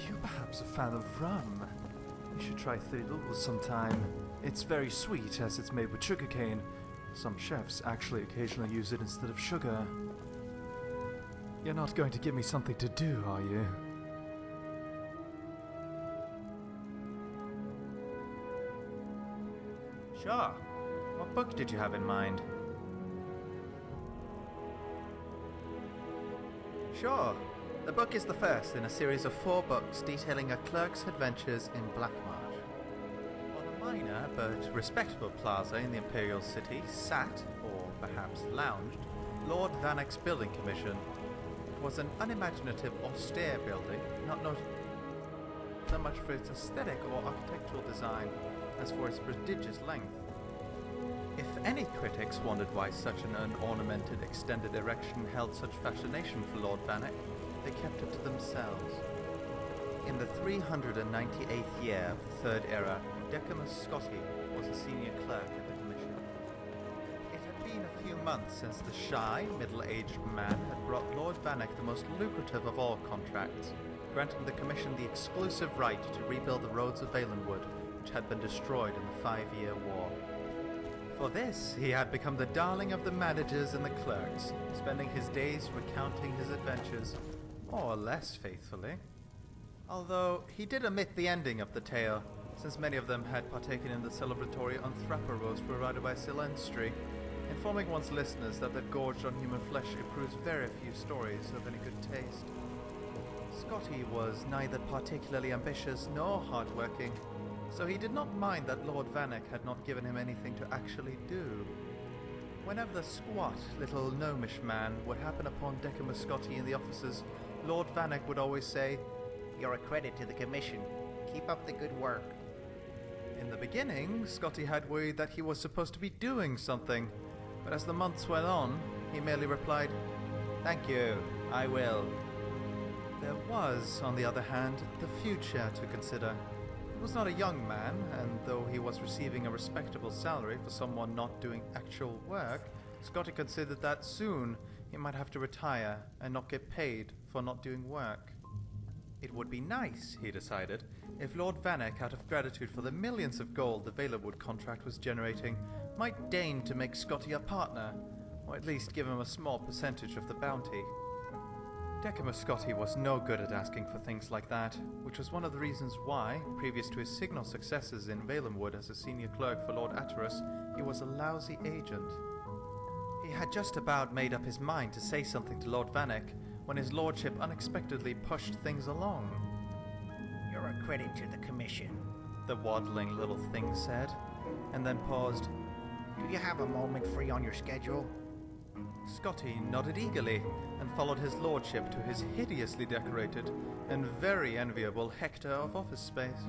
you perhaps a fan of rum? You should try Thilul sometime. It's very sweet as it's made with sugarcane. Some chefs actually occasionally use it instead of sugar. You're not going to give me something to do, are you? Sure. What book did you have in mind? Sure. The book is the first in a series of 4 books detailing a clerk's adventures in Blackmarsh. On a minor but respectable plaza in the Imperial City sat, or perhaps lounged, Lord Vanek's building commission. It was an unimaginative, austere building, not known so much for its aesthetic or architectural design as for its prodigious length. If any critics wondered why such an unornamented extended erection held such fascination for Lord Vanek, they kept it to themselves. In the 398th year of the Third Era, Decimus Scotti was a senior clerk at the Commission. It had been a few months since the shy, middle-aged man had brought Lord Vanek the most lucrative of all contracts, granting the Commission the exclusive right to rebuild the roads of Valenwood, which had been destroyed in the 5-year war. For this, he had become the darling of the managers and the clerks, spending his days recounting his adventures, more or less faithfully. Although he did omit the ending of the tale, since many of them had partaken in the celebratory Unthrapper roast provided by Silenstre, informing one's listeners that gorged on human flesh approves very few stories of any good taste. Scotti was neither particularly ambitious nor hard-working, so he did not mind that Lord Vanek had not given him anything to actually do. Whenever the squat, little gnomish man would happen upon Decimus Scotti in the offices, Lord Vanek would always say, "You're a credit to the Commission. Keep up the good work." In the beginning, Scotti had worried that he was supposed to be doing something, but as the months went on, he merely replied, "Thank you, I will." There was, on the other hand, the future to consider. He was not a young man, and though he was receiving a respectable salary for someone not doing actual work, Scotti considered that soon he might have to retire and not get paid for not doing work. It would be nice, he decided, if Lord Vanek, out of gratitude for the millions of gold the Valenwood contract was generating, might deign to make Scotti a partner, or at least give him a small percentage of the bounty. Decimus Scotti was no good at asking for things like that, which was one of the reasons why, previous to his signal successes in Valenwood as a senior clerk for Lord Atterus, he was a lousy agent. He had just about made up his mind to say something to Lord Vanek when his lordship unexpectedly pushed things along. "You're a credit to the Commission," the waddling little thing said, and then paused. "Do you have a moment free on your schedule?" Scotti nodded eagerly and followed his lordship to his hideously decorated and very enviable hectare of office space.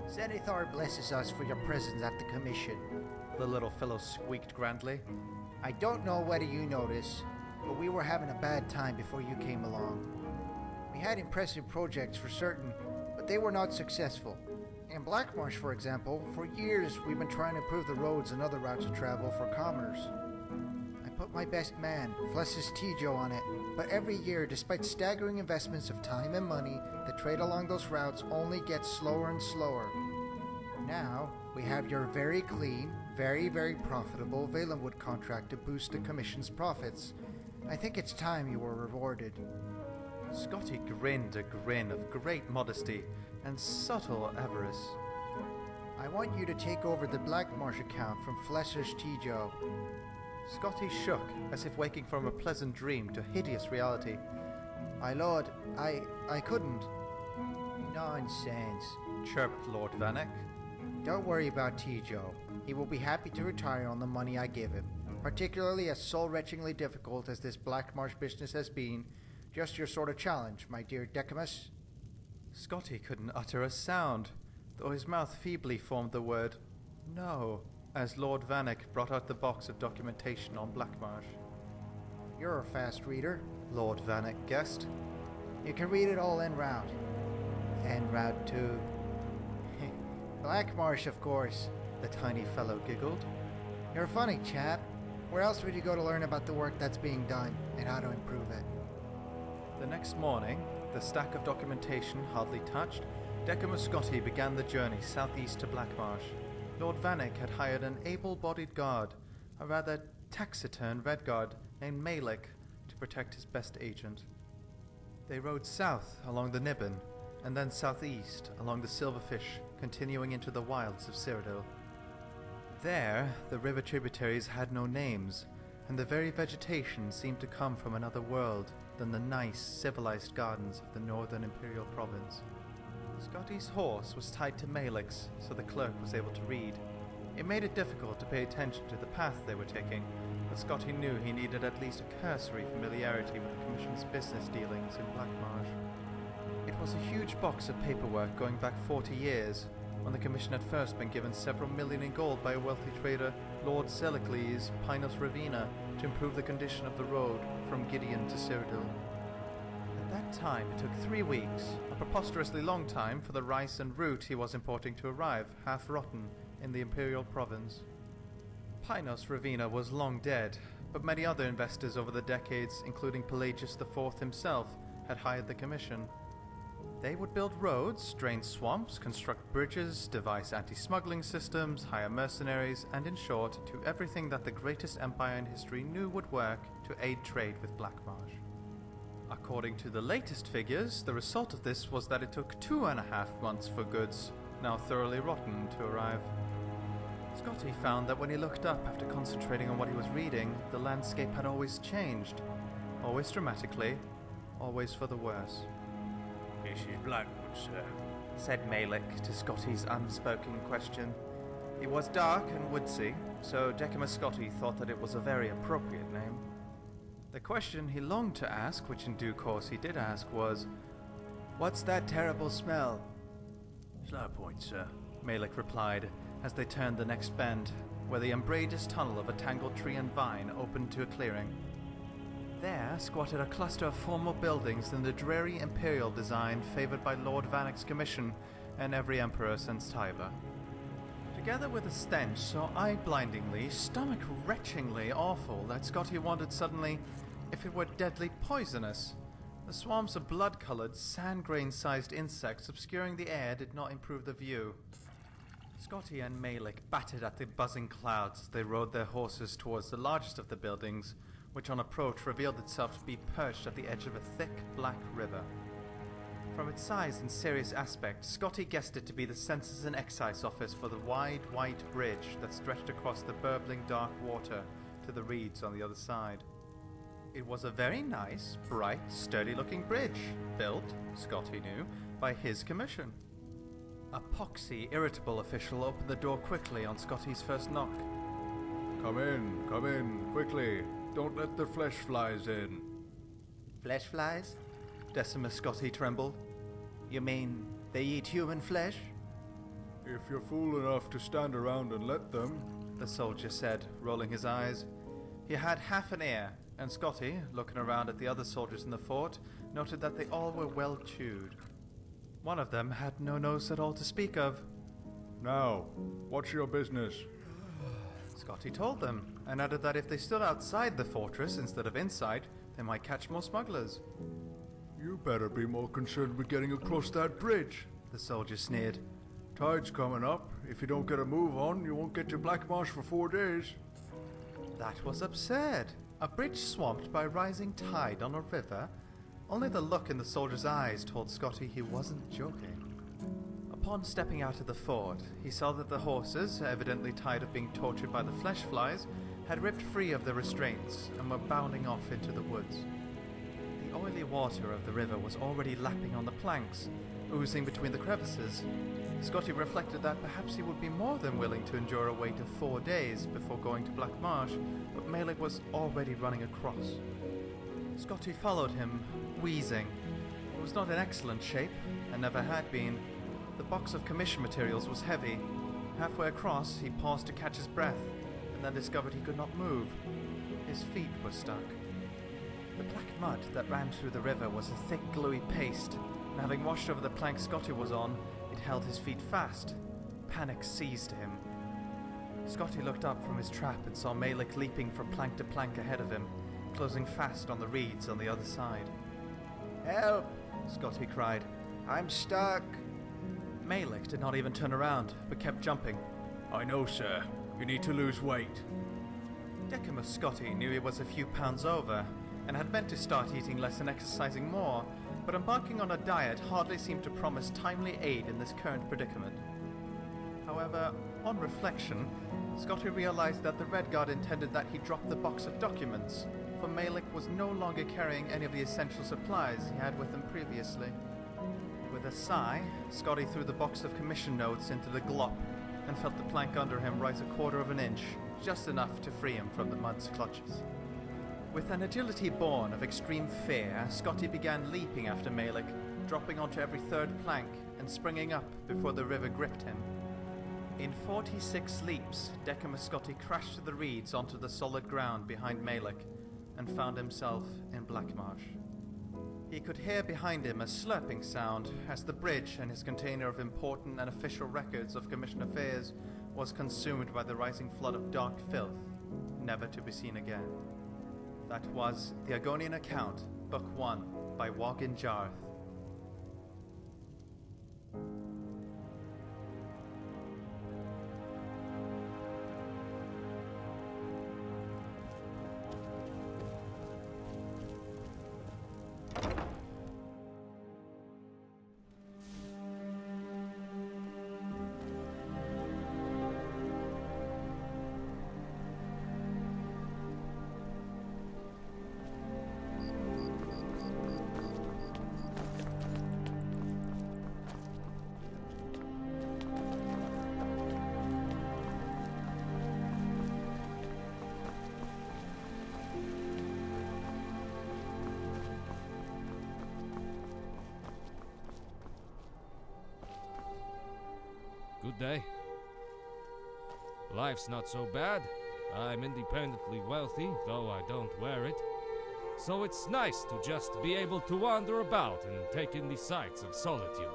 "Zenithar blesses us for your presence at the Commission," the little fellow squeaked grandly. "I don't know whether you noticed, but we were having a bad time before you came along. We had impressive projects for certain, but they were not successful. In Blackmarsh, for example, for years we've been trying to improve the roads and other routes of travel for commerce. I put my best man, Flessus Tijo, on it, but every year, despite staggering investments of time and money, the trade along those routes only gets slower and slower. Now, we have your very clean, very profitable Valenwood contract to boost the Commission's profits. I think it's time you were rewarded." Scotti grinned a grin of great modesty and subtle avarice. "I want you to take over the Blackmarsh account from Flessus Tijo." Scotti shook, as if waking from a pleasant dream to hideous reality. "My lord, I couldn't." "Nonsense," chirped Lord Vanek. "Don't worry about Tijo. He will be happy to retire on the money I give him, particularly as soul-wrenchingly difficult as this Blackmarsh business has been. Just your sort of challenge, my dear Decimus." Scotti couldn't utter a sound, though his mouth feebly formed the word "no," as Lord Vanek brought out the box of documentation on Blackmarsh. "You're a fast reader," Lord Vanek guessed. "You can read it all en route." "En route to..." "Blackmarsh, of course," the tiny fellow giggled. "You're a funny chap. Where else would you go to learn about the work that's being done and how to improve it?" The next morning, the stack of documentation hardly touched, Decimus Scotti began the journey southeast to Blackmarsh. Lord Vanek had hired an able-bodied guard, a rather taciturn redguard named Malik, to protect his best agent. They rode south along the Nibbin, and then southeast along the Silverfish, continuing into the wilds of Cyrodiil. There, the river tributaries had no names, and the very vegetation seemed to come from another world than the nice, civilized gardens of the northern imperial province. Scotty's horse was tied to Malik's, so the clerk was able to read. It made it difficult to pay attention to the path they were taking, but Scotty knew he needed at least a cursory familiarity with the Commission's business dealings in Blackmarsh. It was a huge box of paperwork going back 40 years, when the Commission had first been given several million in gold by a wealthy trader, Lord Sellicles Pinus Ravina, to improve the condition of the road from Gideon to Cyrodiil. At that time, it took 3 weeks, a preposterously long time for the rice and root he was importing to arrive, half rotten, in the imperial province. Pinus Ravina was long dead, but many other investors over the decades, including Pelagius IV himself, had hired the Commission. They would build roads, drain swamps, construct bridges, devise anti-smuggling systems, hire mercenaries, and in short, do everything that the greatest empire in history knew would work to aid trade with Blackmarsh. According to the latest figures, the result of this was that it took 2.5 months for goods, now thoroughly rotten, to arrive. Scotty found that when he looked up after concentrating on what he was reading, the landscape had always changed. Always dramatically, always for the worse. This is Blackwood, sir, said Malik to Scotty's unspoken question. It was dark and woodsy, so Decimus Scotti thought that it was a very appropriate name. The question he longed to ask, which in due course he did ask, was, "What's that terrible smell?" Slow point, sir, Malik replied, as they turned the next bend, where the umbrageous tunnel of a tangled tree and vine opened to a clearing. There squatted a cluster of formal buildings in the dreary imperial design favoured by Lord Vanek's commission and every emperor since Tyber. Together with a stench so eye-blindingly, stomach-retchingly awful that Scotty wondered suddenly if it were deadly poisonous. The swarms of blood-coloured, sand-grain-sized insects obscuring the air did not improve the view. Scotty and Malik battered at the buzzing clouds as they rode their horses towards the largest of the buildings, which on approach revealed itself to be perched at the edge of a thick, black river. From its size and serious aspect, Scotty guessed it to be the Census and Excise Office for the wide, white bridge that stretched across the burbling dark water to the reeds on the other side. It was a very nice, bright, sturdy-looking bridge, built, Scotty knew, by his commission. A poxy, irritable official opened the door quickly on Scotty's first knock. Come in, quickly. Don't let the flesh flies in. Flesh flies? Decimus Scotti trembled. You mean they eat human flesh? If you're fool enough to stand around and let them, the soldier said, rolling his eyes. He had half an ear, and Scotty, looking around at the other soldiers in the fort, noted that they all were well chewed. One of them had no nose at all to speak of. Now, what's your business? Scotty told them, and added that if they stood outside the fortress instead of inside, they might catch more smugglers. You better be more concerned with getting across that bridge, the soldier sneered. Tide's coming up. If you don't get a move on, you won't get to Blackmarsh for 4 days. That was absurd. A bridge swamped by rising tide on a river? Only the look in the soldier's eyes told Scotty he wasn't joking. Upon stepping out of the fort, he saw that the horses, evidently tired of being tortured by the flesh flies, had ripped free of the restraints and were bounding off into the woods. The oily water of the river was already lapping on the planks, oozing between the crevices. Scotty reflected that perhaps he would be more than willing to endure a wait of 4 days before going to Blackmarsh, but Malik was already running across. Scotty followed him, wheezing. It was not in excellent shape, and never had been. The box of commission materials was heavy. Halfway across, he paused to catch his breath, and then discovered he could not move. His feet were stuck. The black mud that ran through the river was a thick, gluey paste, and having washed over the plank Scotty was on, it held his feet fast. Panic seized him. Scotty looked up from his trap and saw Malik leaping from plank to plank ahead of him, closing fast on the reeds on the other side. Help! Scotty cried. I'm stuck. Malik did not even turn around, but kept jumping. I know, sir. You need to lose weight. Decimus Scotty knew he was a few pounds over, and had meant to start eating less and exercising more, but embarking on a diet hardly seemed to promise timely aid in this current predicament. However, on reflection, Scotty realized that the Red Guard intended that he drop the box of documents, for Malik was no longer carrying any of the essential supplies he had with him previously. With a sigh, Scotty threw the box of commission notes into the glop, and felt the plank under him rise 1/4 of an inch, just enough to free him from the mud's clutches. With an agility born of extreme fear, Scotty began leaping after Malik, dropping onto every third plank and springing up before the river gripped him. In 46 leaps, Decimus Scotty crashed to the reeds onto the solid ground behind Malik and found himself in Blackmarsh. He could hear behind him a slurping sound as the bridge and his container of important and official records of Commission affairs was consumed by the rising flood of dark filth, never to be seen again. That was the Argonian account, Book 1, by Wogin Jarth. Good day. Life's not so bad. I'm independently wealthy, though I don't wear it. So it's nice to just be able to wander about and take in the sights of solitude.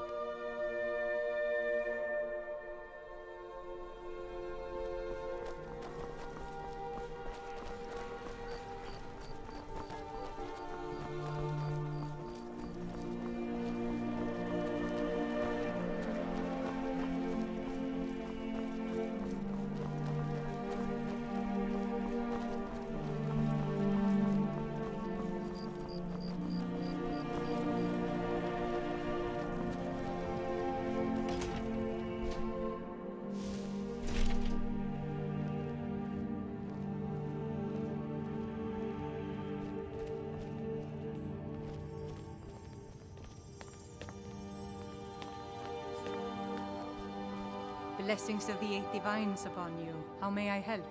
Blessings of the Eight Divines upon you. How may I help?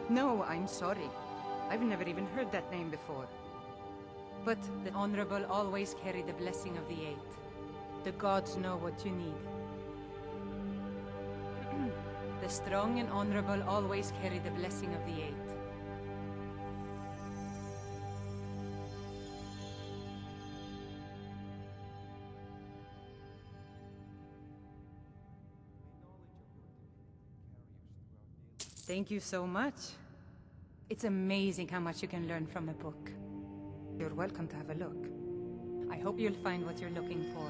No, I'm sorry. I've never even heard that name before. But the Honorable always carry the blessing of the Eight. The gods know what you need. The strong and honorable always carry the blessing of the Eight. Thank you so much. It's amazing how much you can learn from a book. You're welcome to have a look. I hope you'll find what you're looking for.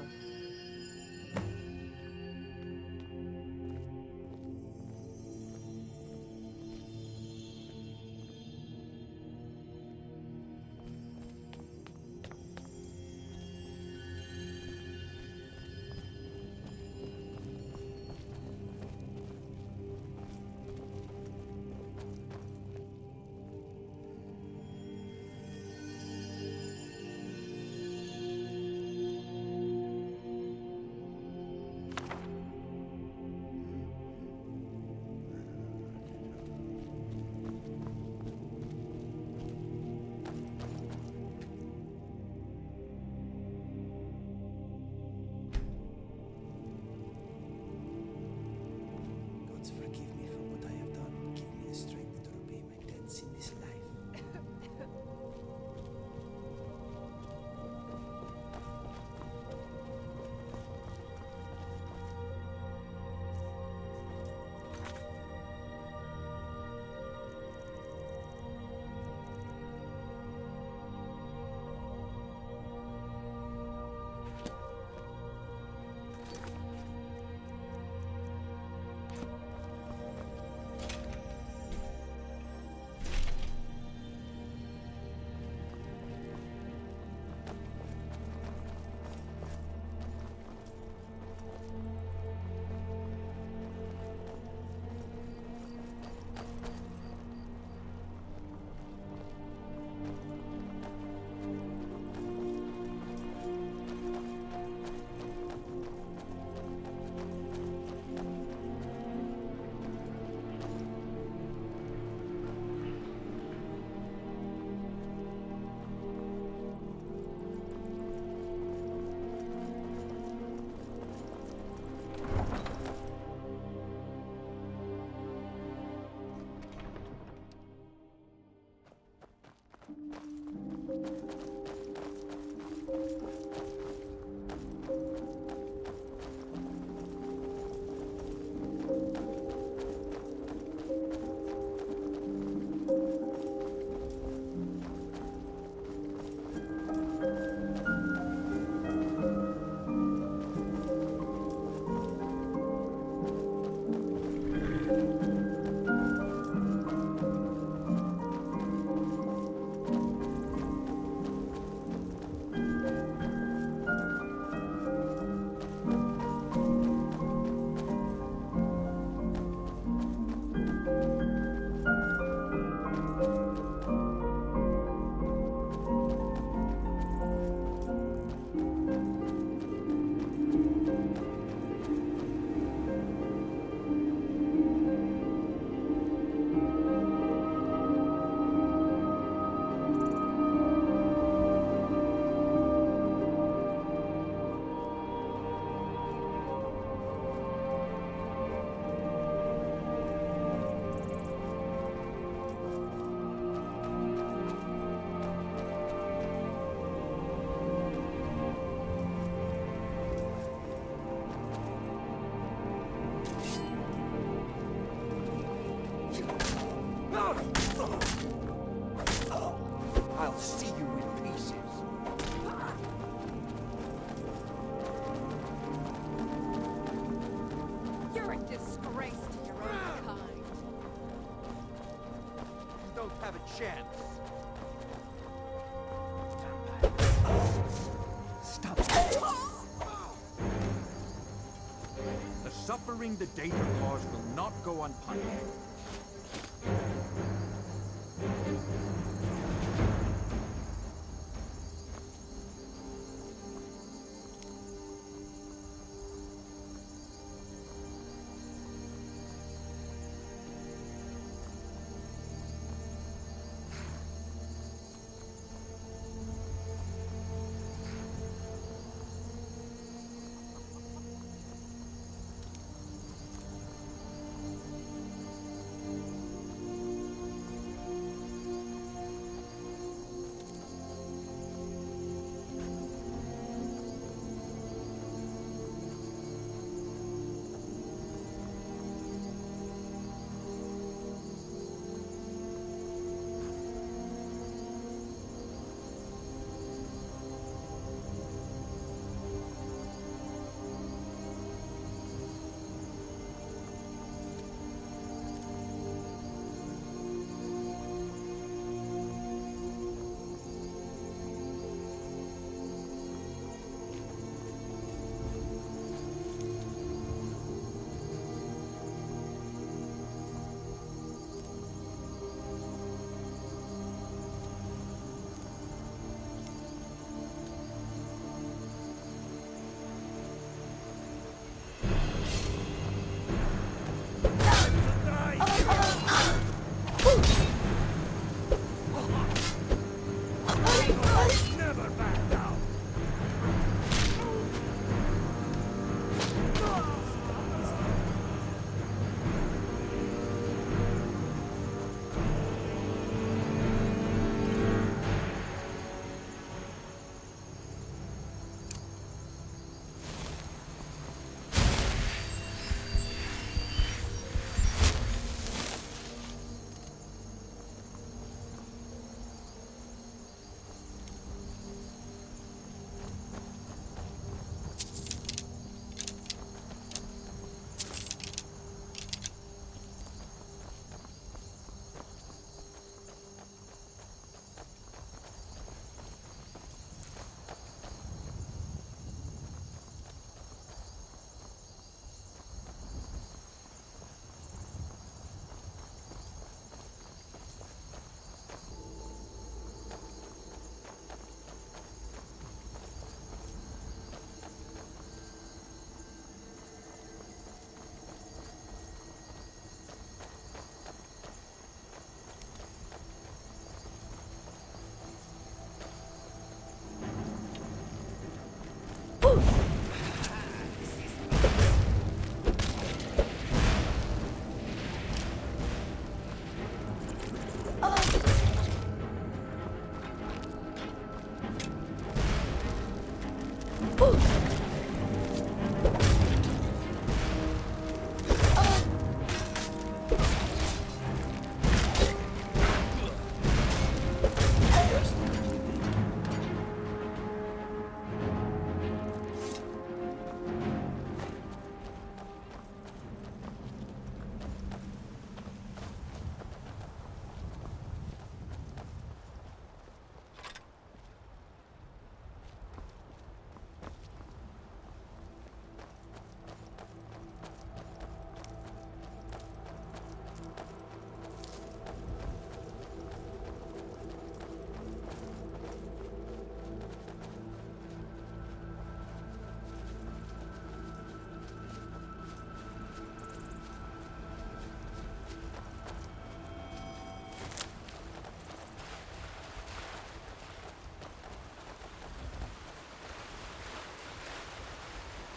chance. Stop. The suffering the data caused will not go unpunished.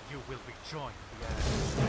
You will rejoin the air.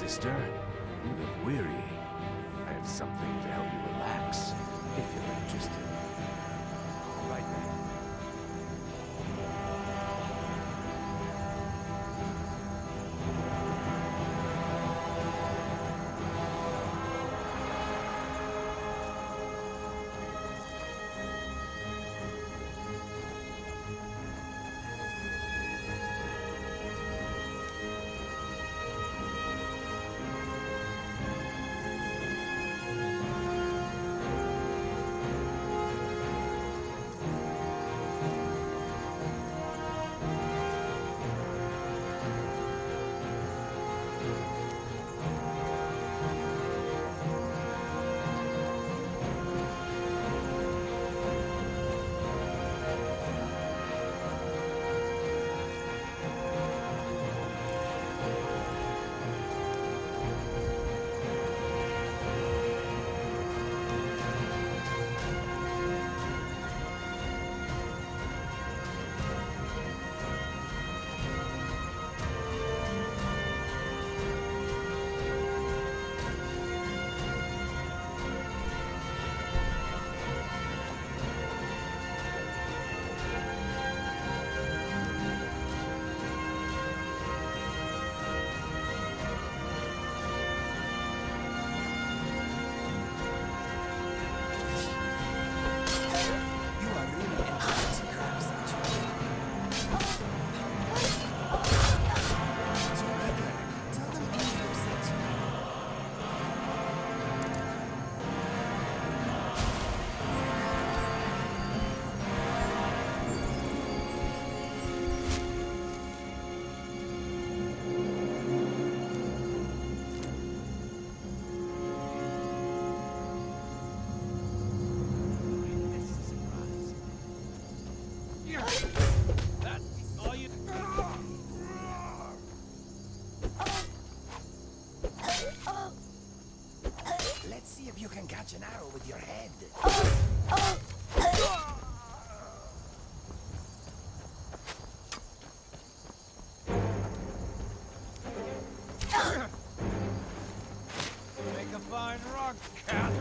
sister. You look weary. I have something to help you relax, if you're interested. All right then. Let's see if you can catch an arrow with your head. Make a fine rock, cat.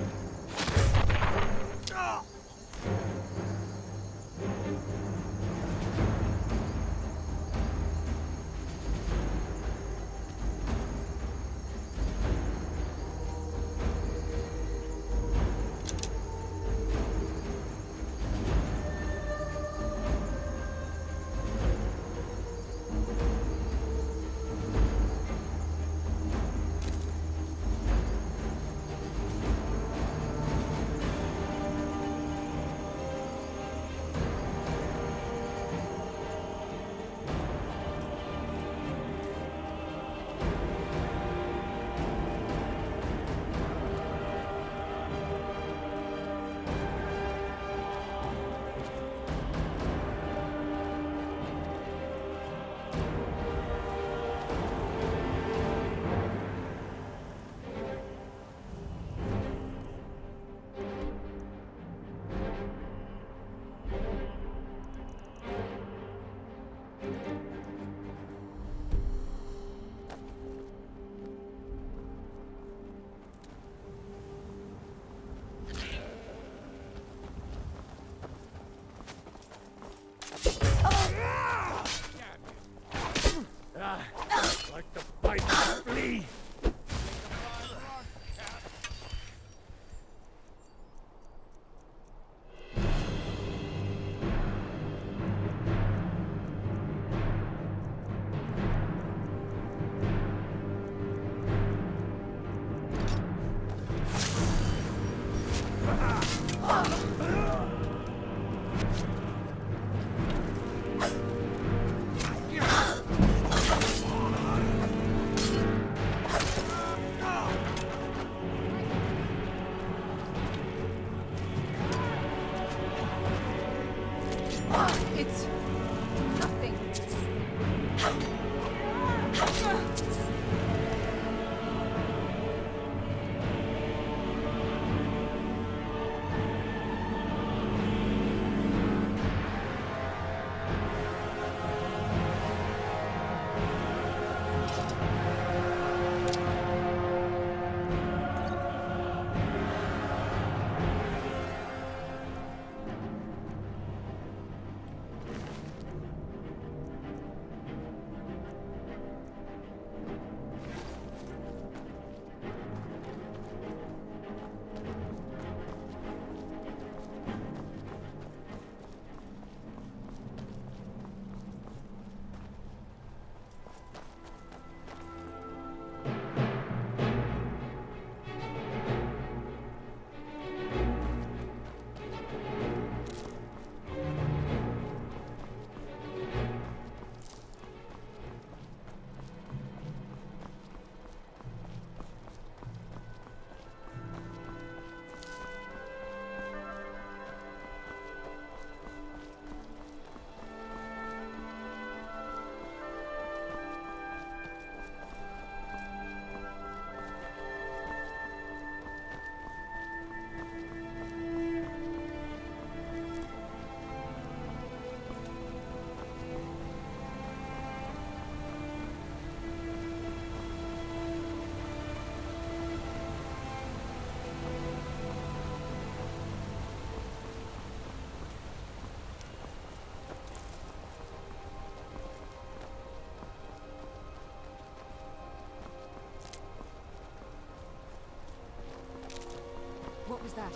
was that?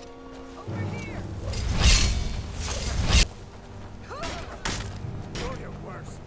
Do your worst.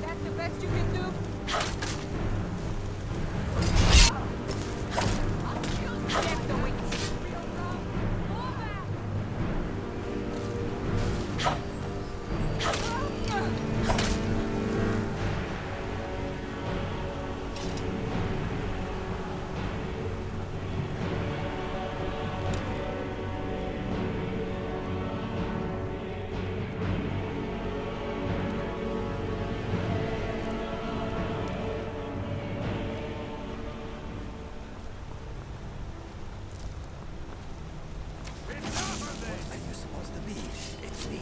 That's the best you can do? I'll kill you. Get the wings. What are you supposed to be? It's me.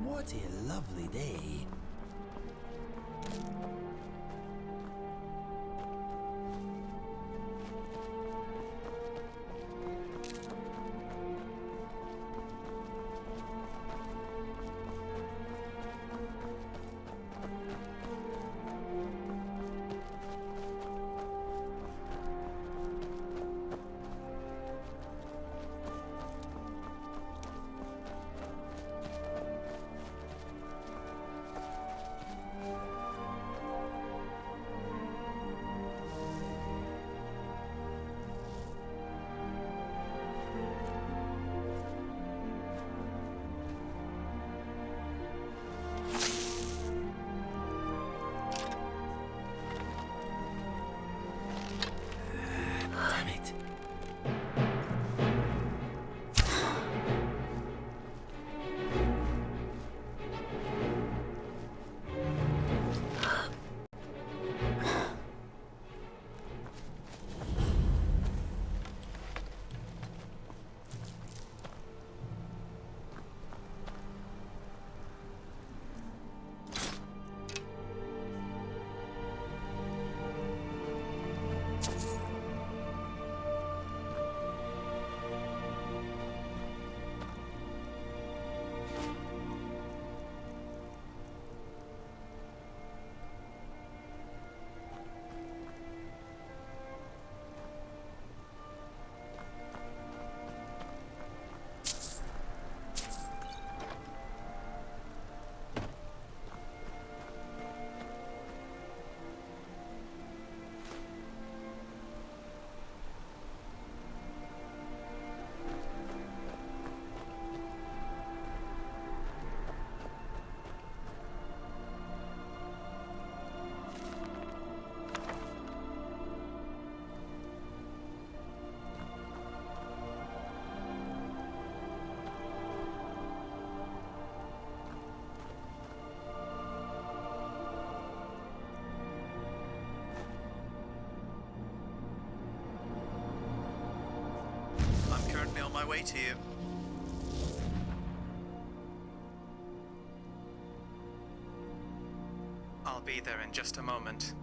What a lovely day. way to you. I'll be there in just a moment.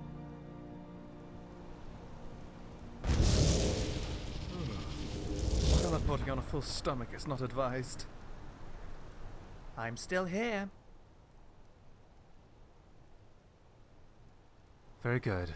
Teleporting on a full stomach is not advised. I'm still here. Very good.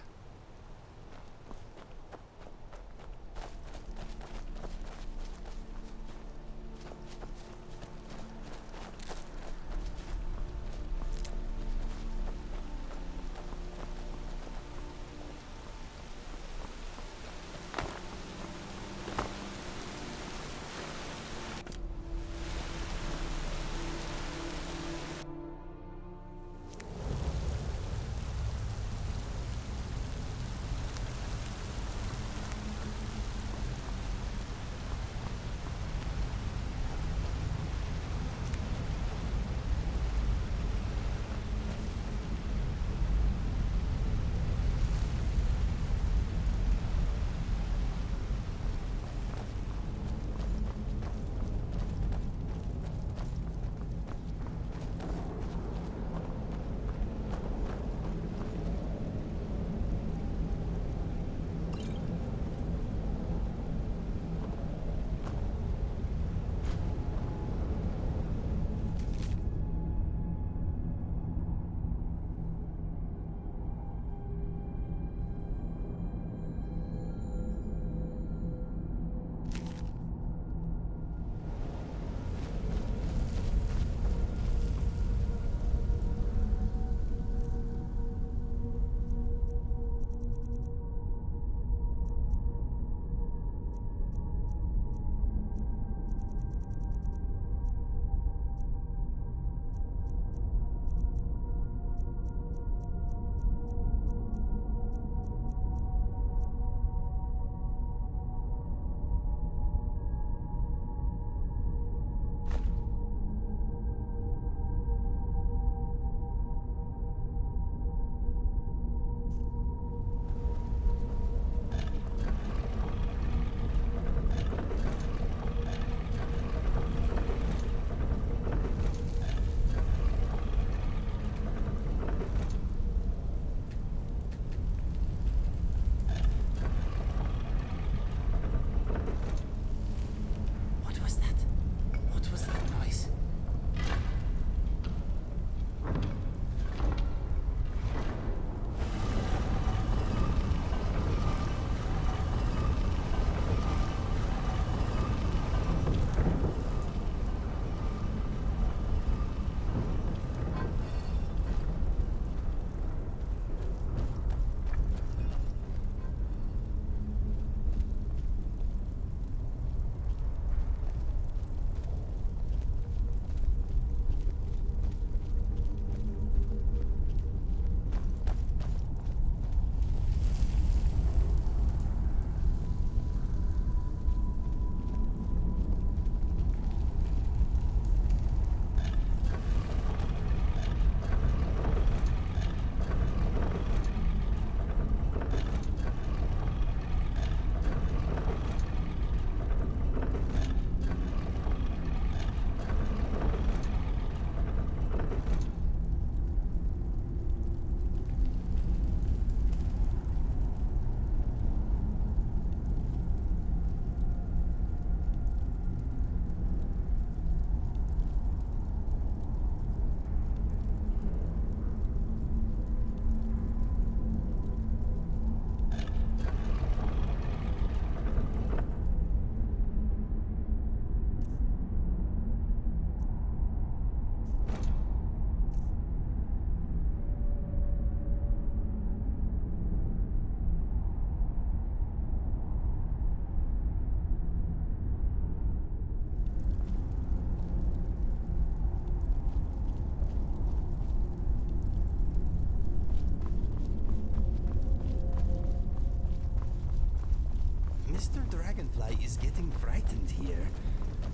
Mr. Dragonfly is getting frightened here.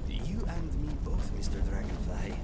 You and me both, Mr. Dragonfly.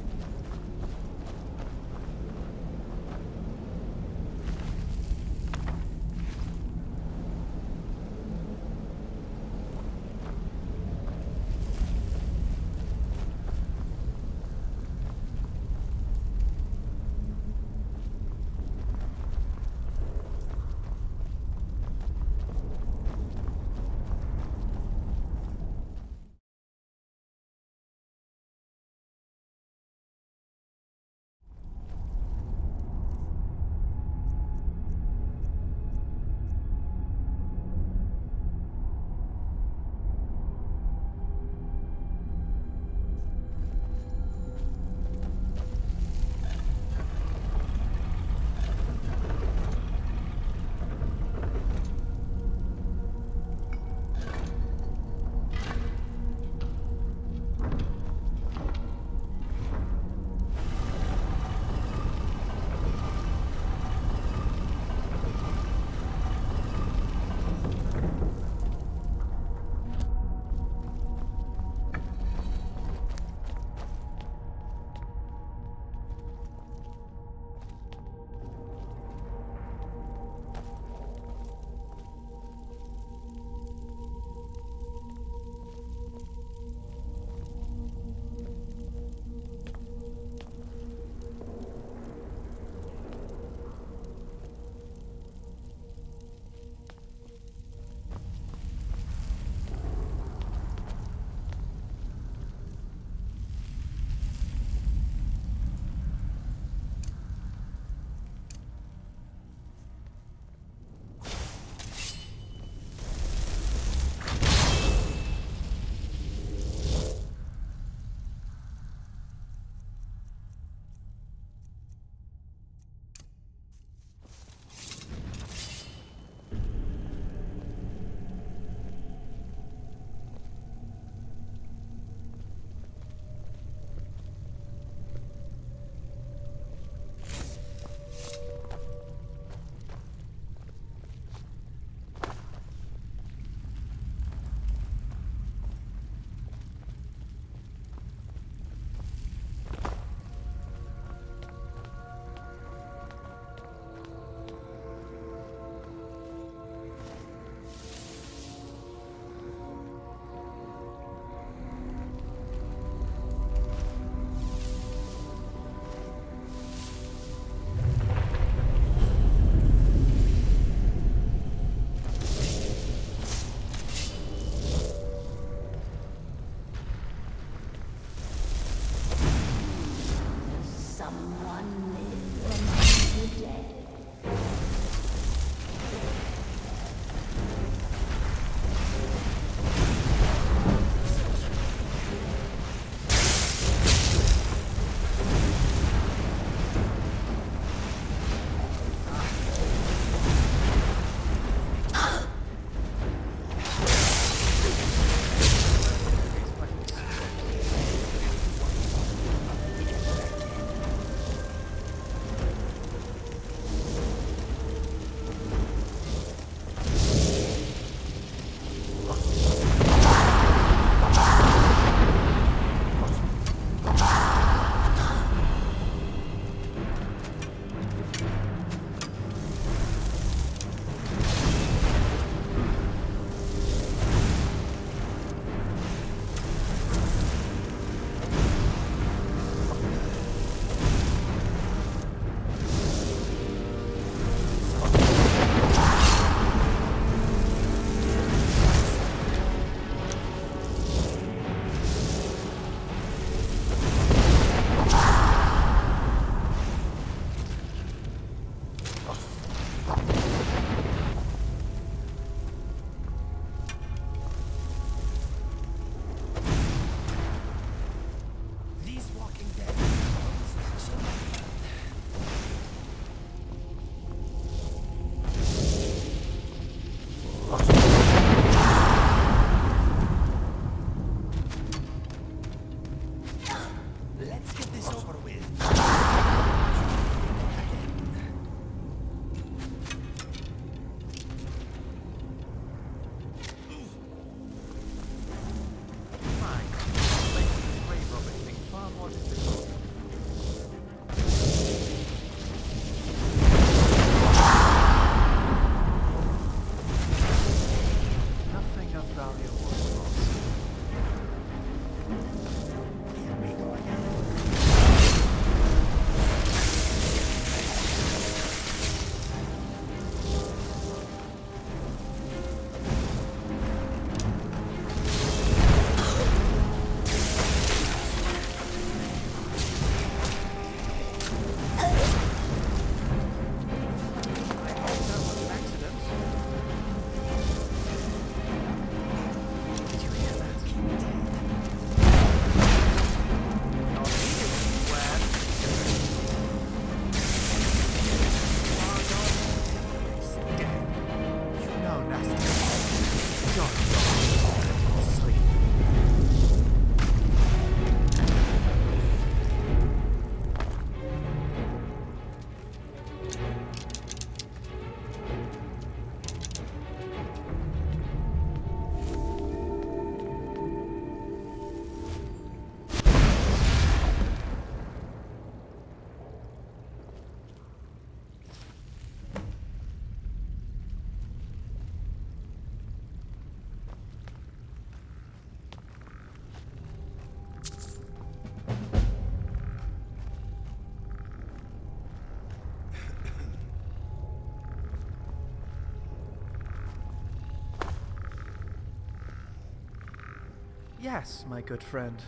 Yes, my good friend.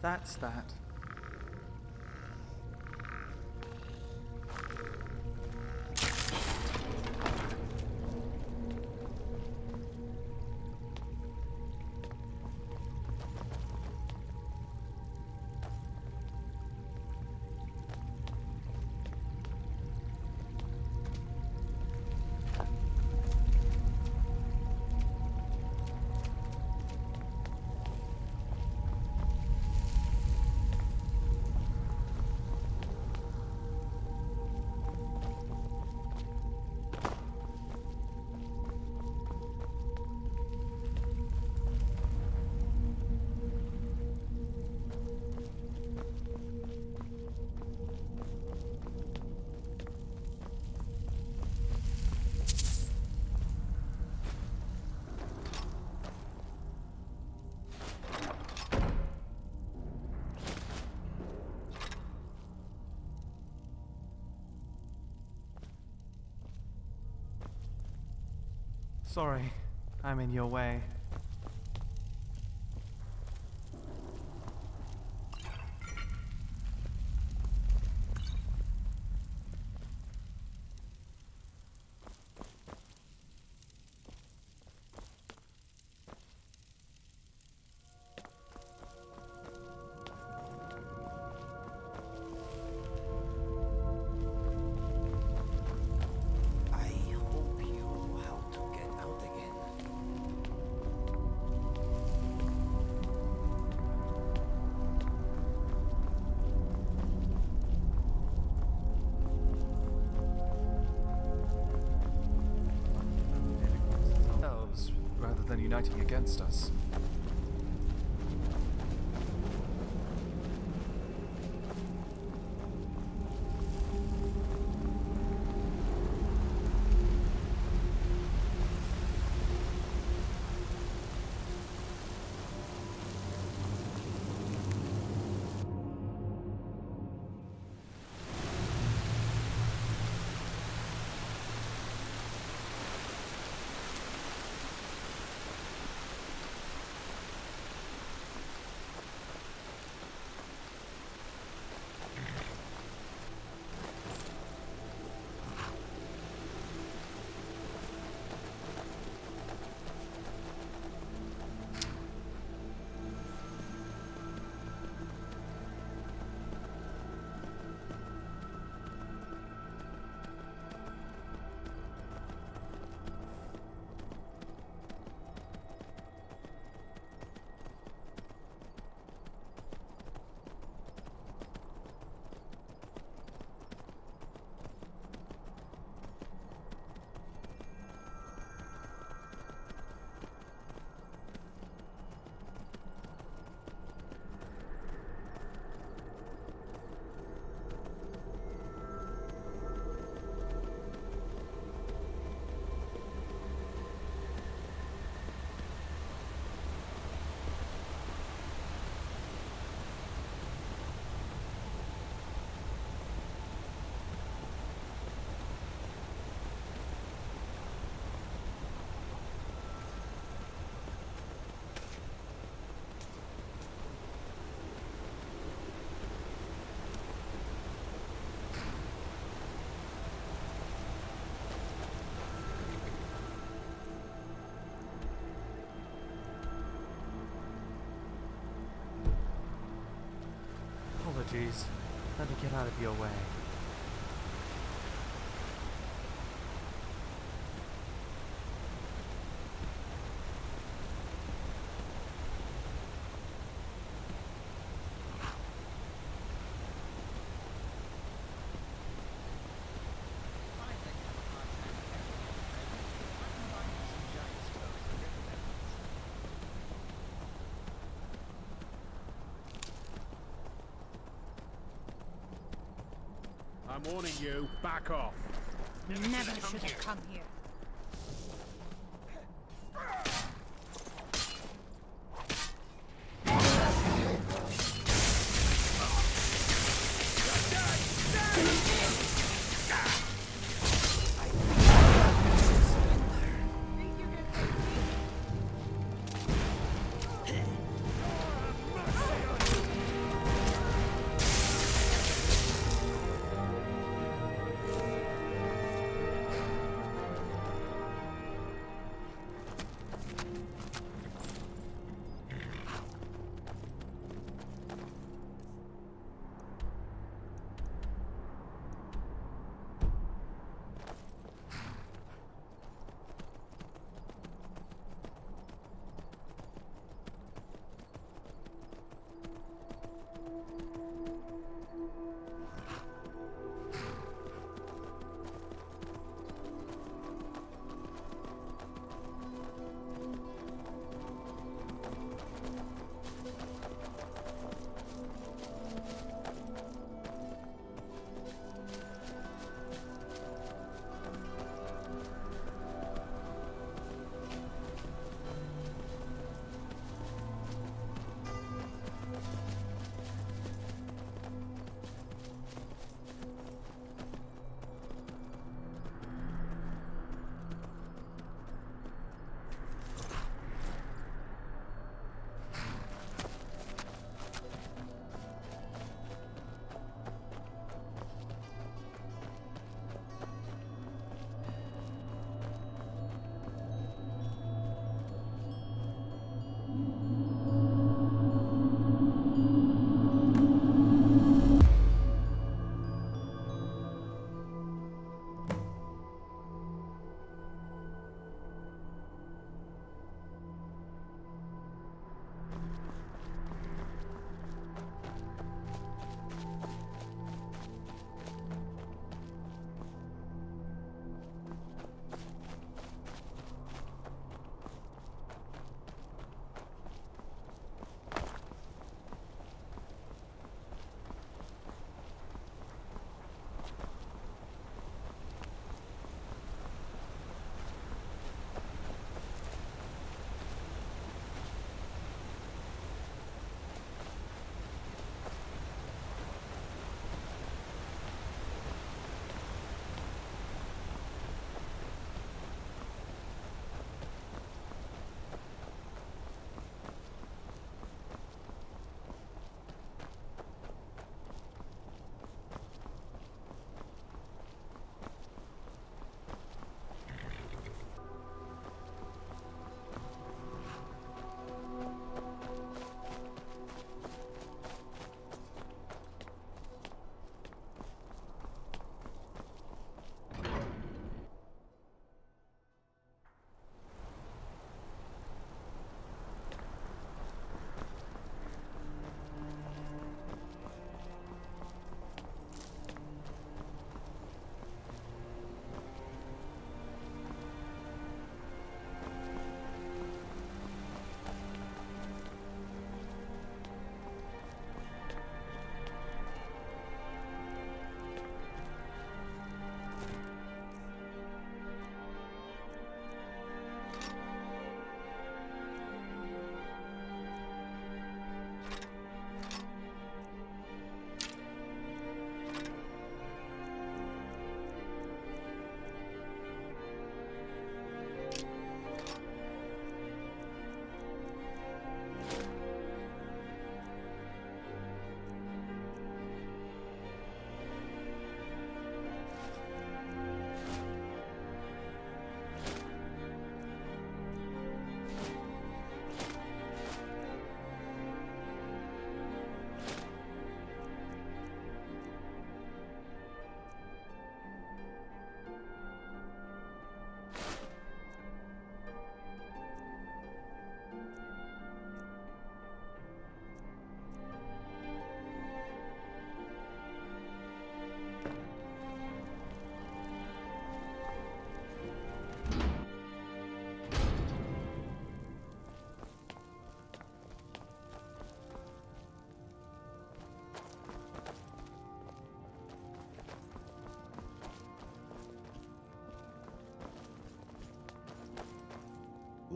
That's that. Sorry, I'm in your way. Rather than uniting against us. Apologies. Let me get out of your way. I'm warning you, back off. Never should have come here. Surrender.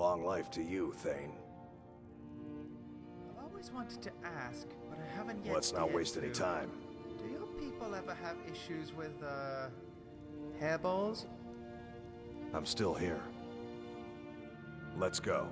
Long life to you, Thane. I've always wanted to ask, but I haven't yet. Let's not waste any time. Do your people ever have issues with, hairballs? I'm still here. Let's go.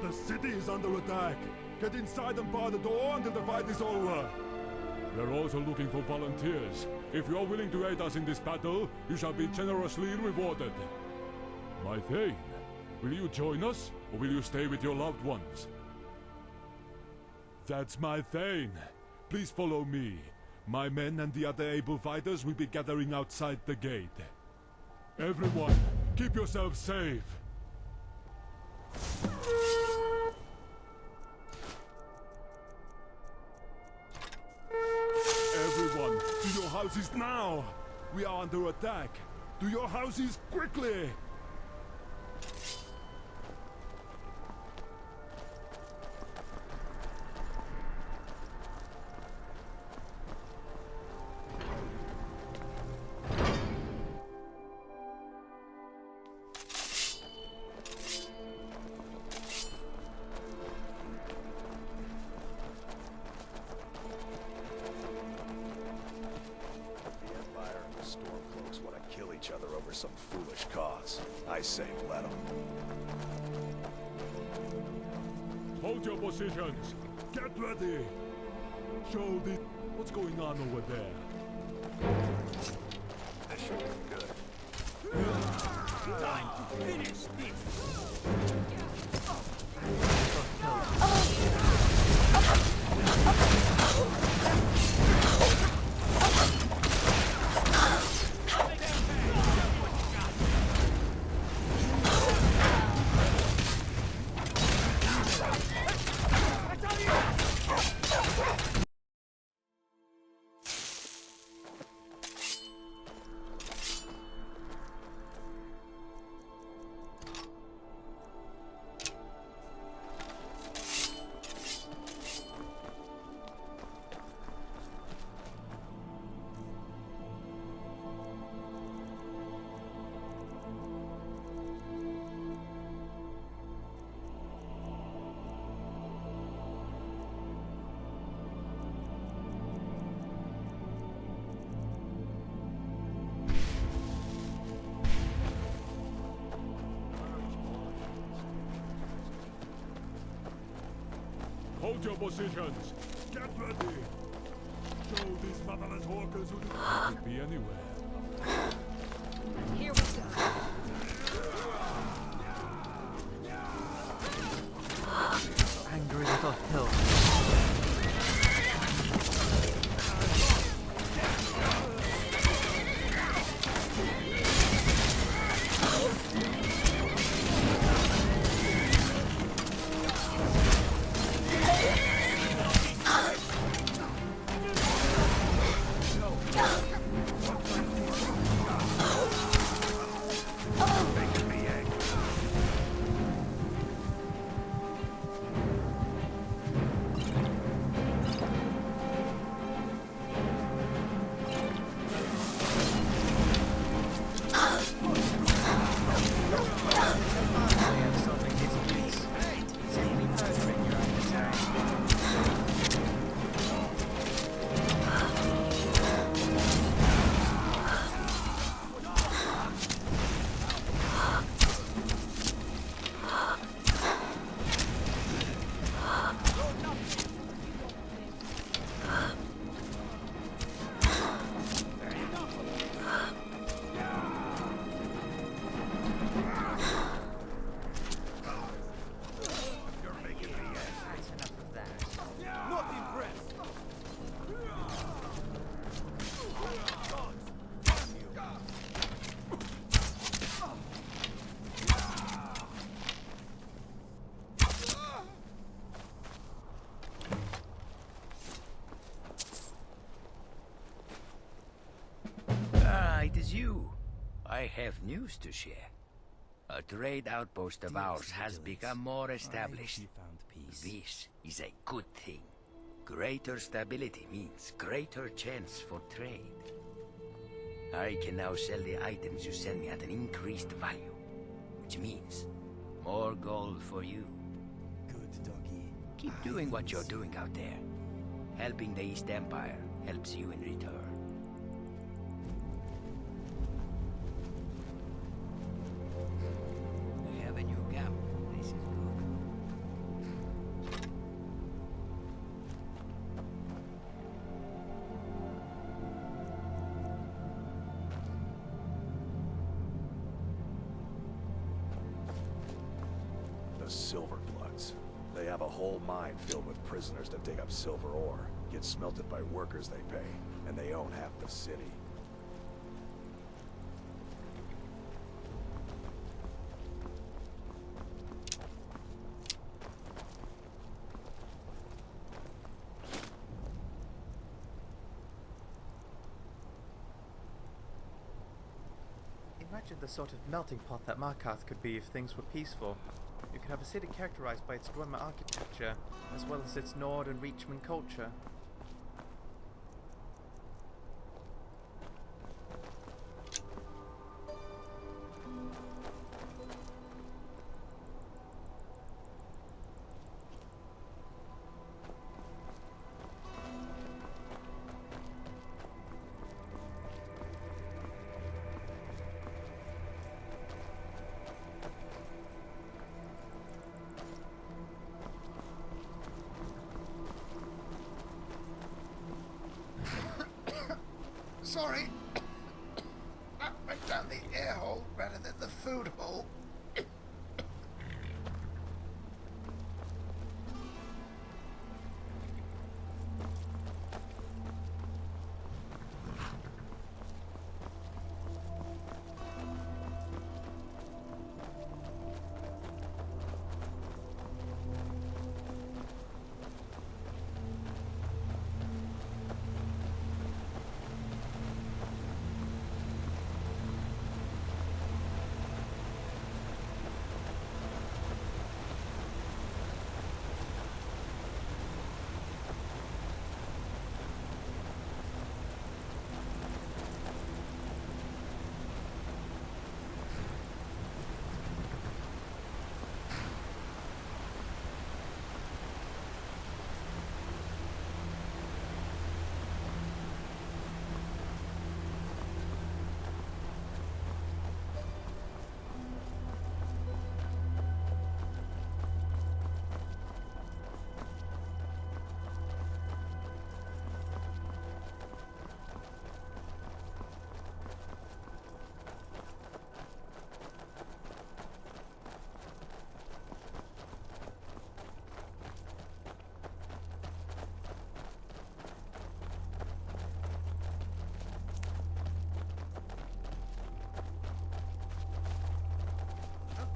The city is under attack. Get inside and bar the door until the fight is over. We're also looking for volunteers. If you're willing to aid us in this battle, you shall be generously rewarded. My Thane, will you join us, or will you stay with your loved ones? That's my Thane. Please follow me. My men and the other able fighters will be gathering outside the gate. Everyone, keep yourselves safe. Everyone, to your houses now! We are under attack! To your houses, quickly! Some foolish cause. I say let them. Hold your positions. Get ready. Show the... What's going on over there? This should be good. Time to finish this! Hold your positions! Get ready! Show these motherless hawkers who could be anywhere. Here we go. Angry little hill. have news to share. A trade outpost of ours has become more established. This is a good thing. Greater stability means greater chance for trade. I can now sell the items you send me at an increased value, which means more gold for you. Good doggy. Keep doing what you're doing out there. Helping the East Empire helps you in return. We have a new gap. This is good. The Silverbloods. They have a whole mine filled with prisoners that dig up silver ore, get smelted by workers they pay, and they own half the city. Imagine the sort of melting pot that Markarth could be if things were peaceful. You could have a city characterized by its Dwemer architecture, as well as its Nord and Reachwind culture. Sorry. That went down the air hole rather than the food hole.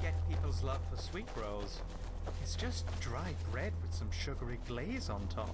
Get people's love for sweet rolls. It's just dry bread with some sugary glaze on top.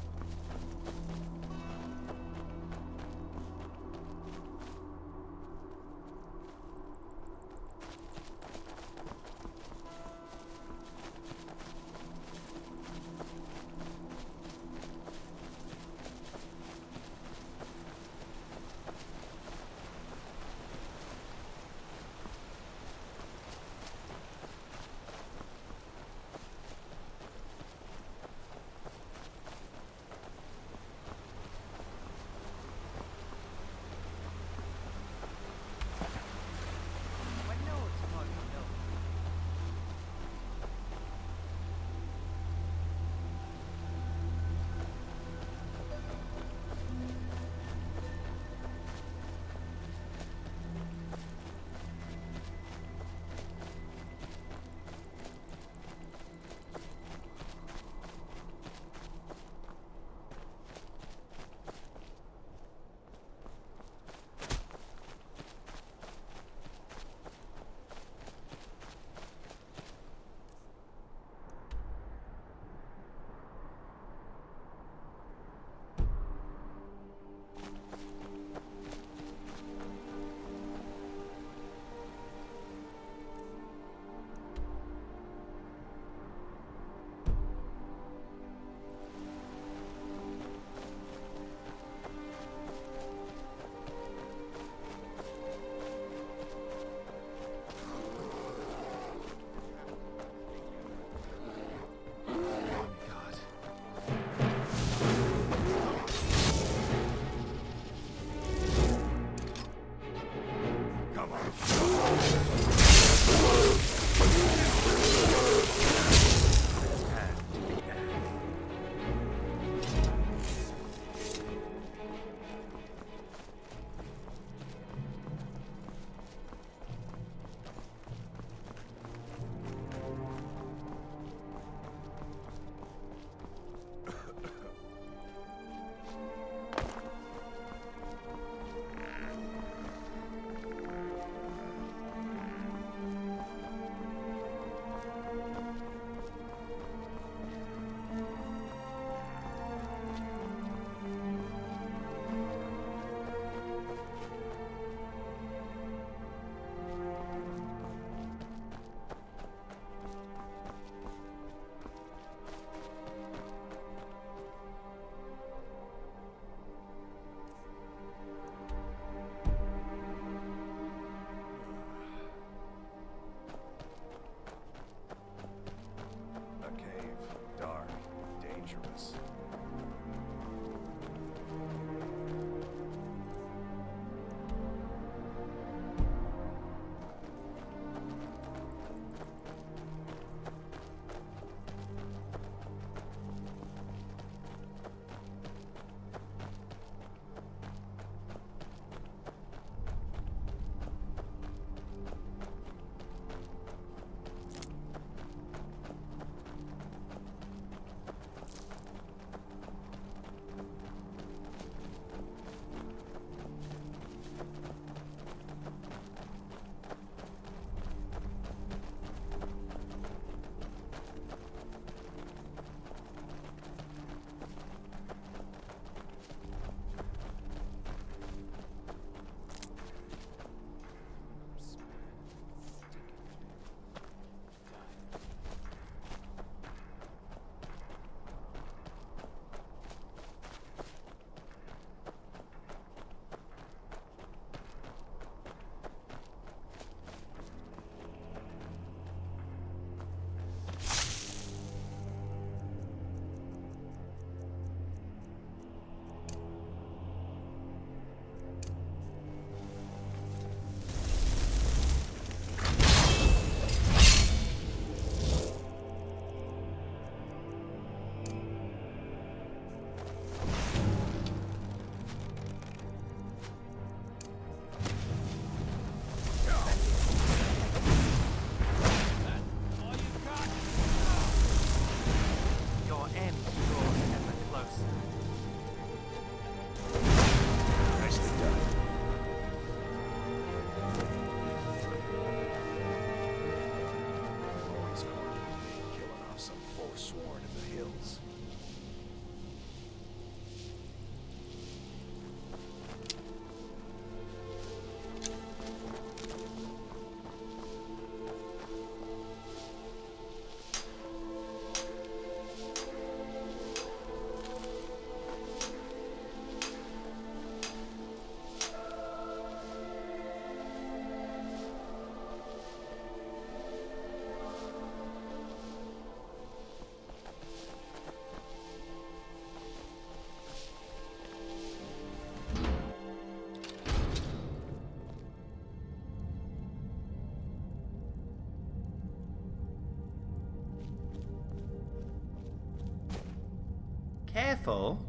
Careful.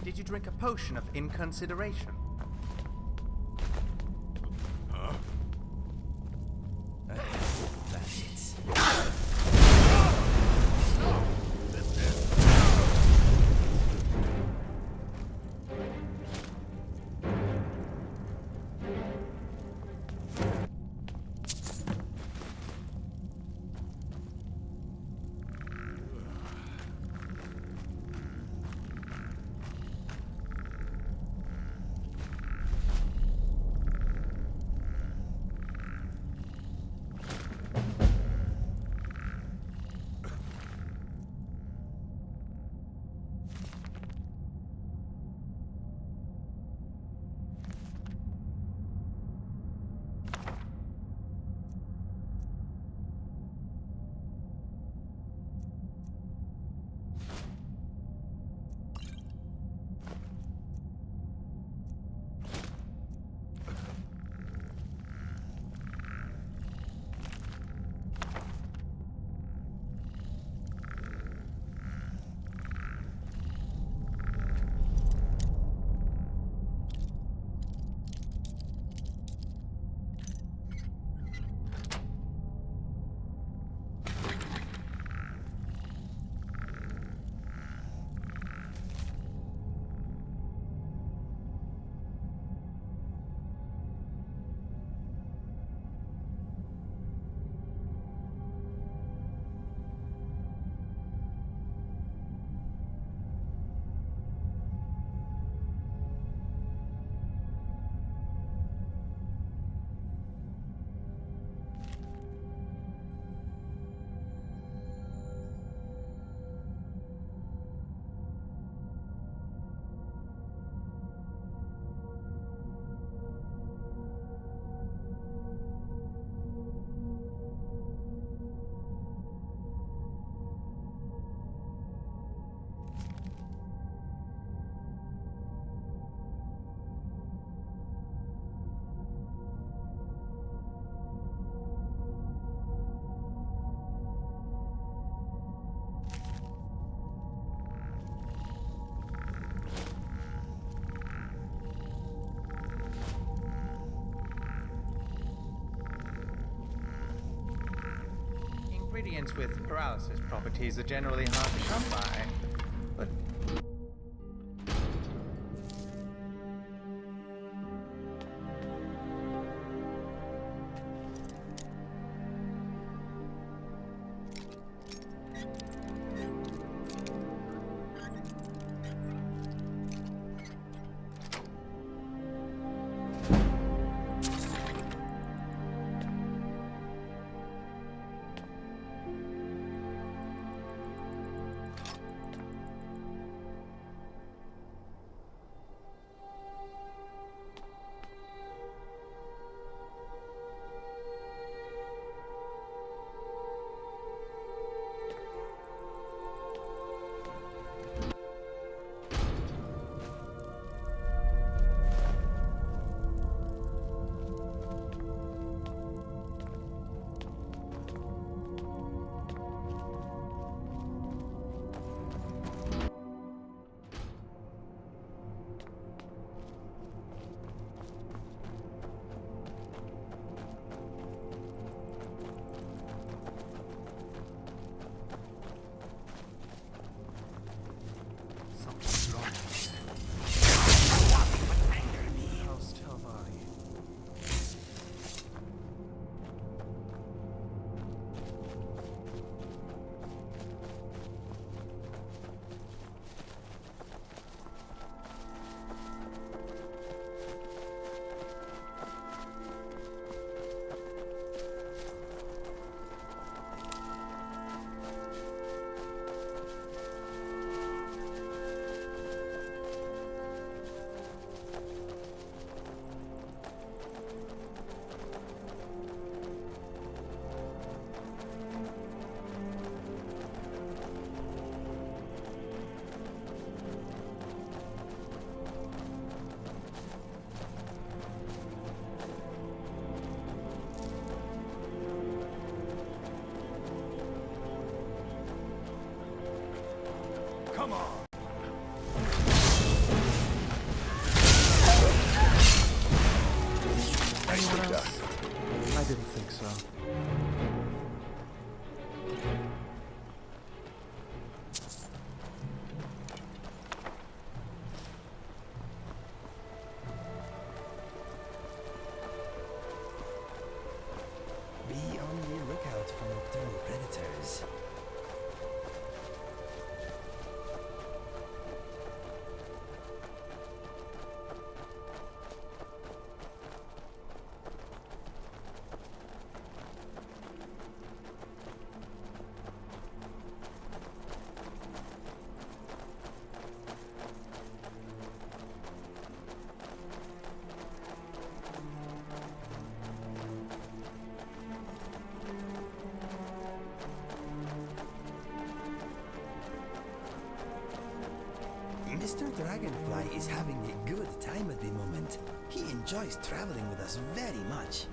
Did you drink a potion of inconsideration? Huh? That's it. Ingredients with paralysis properties are generally hard to come by, but didn't think so. Be on the lookout for nocturnal predators. Mr. Dragonfly is having a good time at the moment. He enjoys traveling with us very much.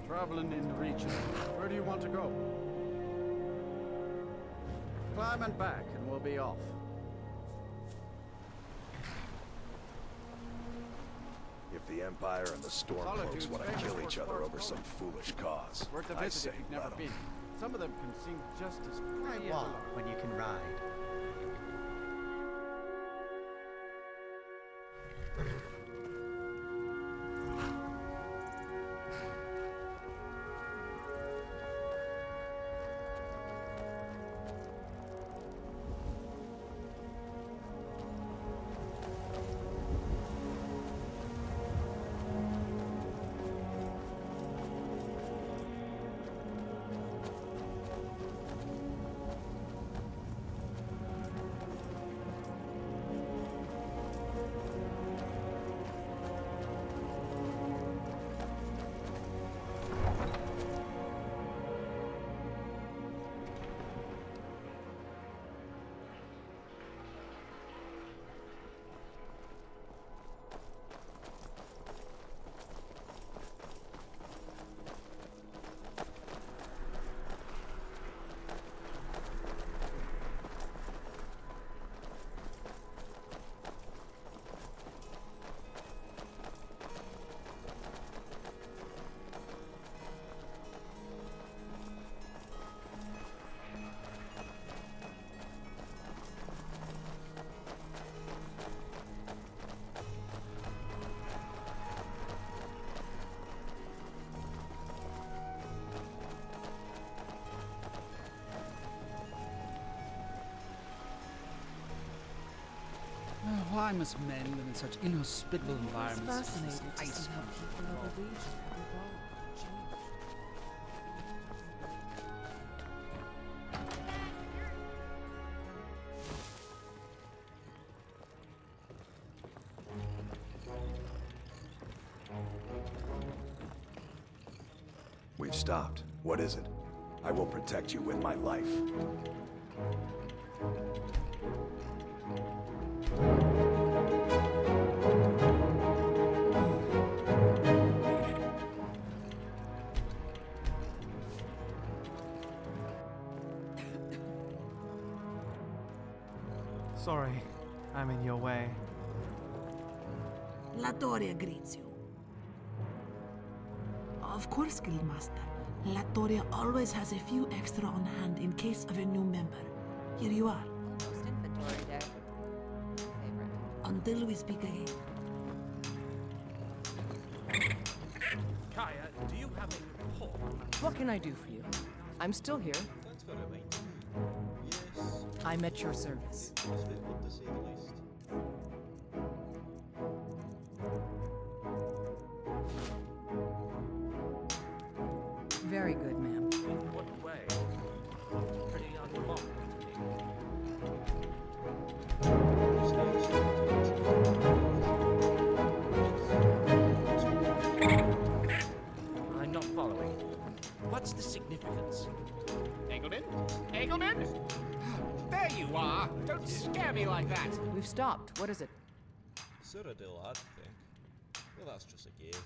Traveling in Reachwind. Where do you want to go? Climb and back, and we'll be off. If the Empire and the Stormcloaks want to kill each other over some foolish cause, Worth a I visit say if you've let never 'em. been. Some of them can seem just as pretty as Walk a when you can ride. Why must men live in such inhospitable environments? It's fascinating to see how people of the region have evolved and changed. We've stopped. What is it? I will protect you with my life. Sorry, I'm in your way. Latoria greets you. Of course, Guildmaster. Latoria always has a few extra on hand in case of a new member. Here you are. Almost inventory day. Favorite. Until we speak again. Kaya, do you have a report? What can I do for you? I'm still here. Thanks for reminding me. Yes. I'm at your service. It was very good to say the least. Very good, ma'am. In what way? Looked pretty unremarkable to me. I'm not following. What's the significance? Eggleman? Eggleman? There you are! Don't scare me like that! We've stopped. What is it? Cyrodiil, I think. Well, that's just a guess.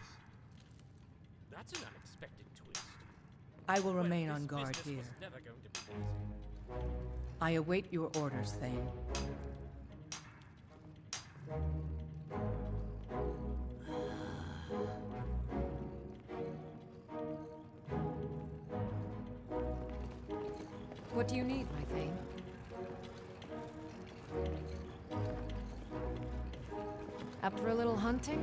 That's an unexpected twist. I will remain Well, on this guard business here. was never going to be easy. I await your orders, Thane. What do you need, my Thane? Up for a little hunting?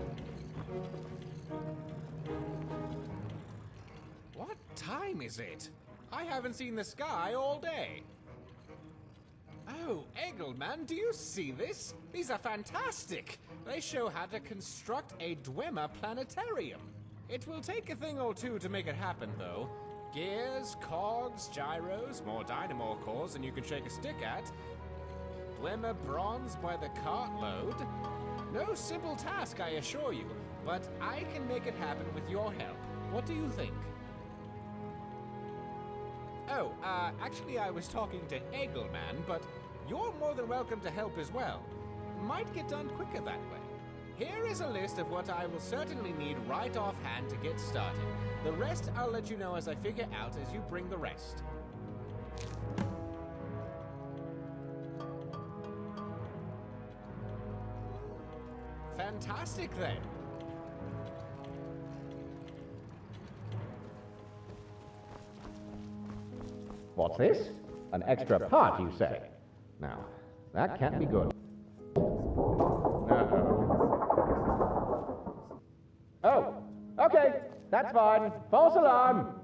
What time is it? I haven't seen the sky all day. Oh, Eggleman, do you see this? These are fantastic! They show how to construct a Dwemer planetarium. It will take a thing or two to make it happen, though. Gears, cogs, gyros, more dynamo cores than you can shake a stick at. Dwemer bronze by the cartload. No simple task, I assure you, but I can make it happen with your help. What do you think? Oh, actually I was talking to Eggleman, but you're more than welcome to help as well. Might get done quicker that way. Here is a list of what I will certainly need right offhand to get started. The rest I'll let you know as I figure out as you bring the rest. Fantastic then. What's this? An extra part, you say? Now, that can't be good. Uh-oh. Oh, okay, that's fine. False alarm.